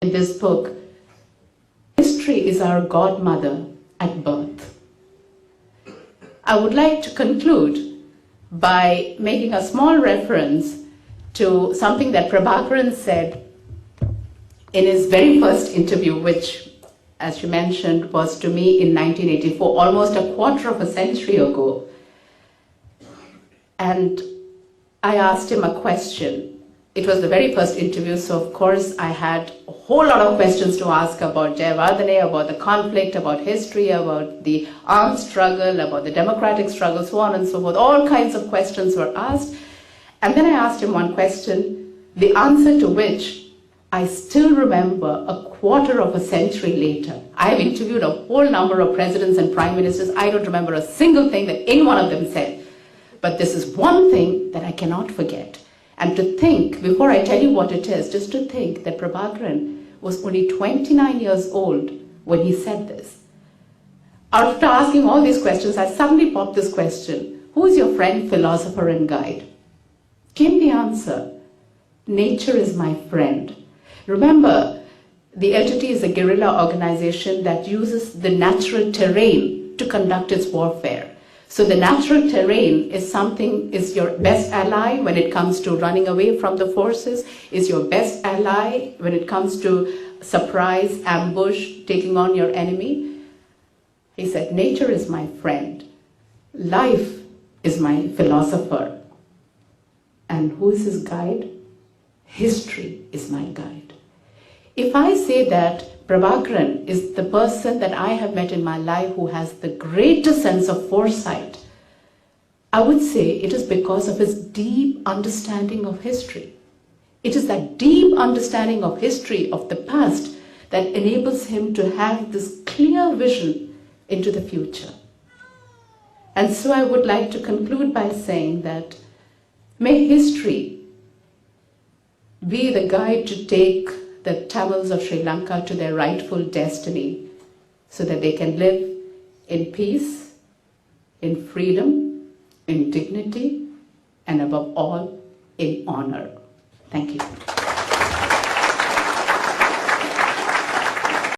in this book, history is our godmother at birth. I would like to conclude by making a small reference to something that Prabhakaran said in his very first interview, which, as you mentioned, was to me in 1984, almost a quarter of a century ago. And I asked him a question. It was the very first interview, so of course I had a whole lot of questions to ask about Jayavardhane, about the conflict, about history, about the armed struggle, about the democratic struggle, so on and so forth. All kinds of questions were asked. And then I asked him one question, the answer to which I still remember a quarter of a century later. I have interviewed a whole number of presidents and prime ministers. I don't remember a single thing that any one of them said. But this is one thing that I cannot forget. And to think, before I tell you what it is, just to think that Prabhakaran was only 29 years old when he said this. After asking all these questions, I suddenly popped this question: who is your friend, philosopher, and guide? Came the answer: nature is my friend. Remember, the LTTE is a guerrilla organization that uses the natural terrain to conduct its warfare. So the natural terrain is your best ally when it comes to running away from the forces, is your best ally when it comes to surprise, ambush, taking on your enemy. He said, nature is my friend. Life is my philosopher. And who is his guide? History is my guide. If I say that Prabhakaran is the person that I have met in my life who has the greatest sense of foresight, I would say it is because of his deep understanding of history. It is that deep understanding of history, of the past, that enables him to have this clear vision into the future. And so I would like to conclude by saying that may history be the guide to take the Tamils of Sri Lanka to their rightful destiny so that they can live in peace, in freedom, in dignity, and above all, in honor. Thank you.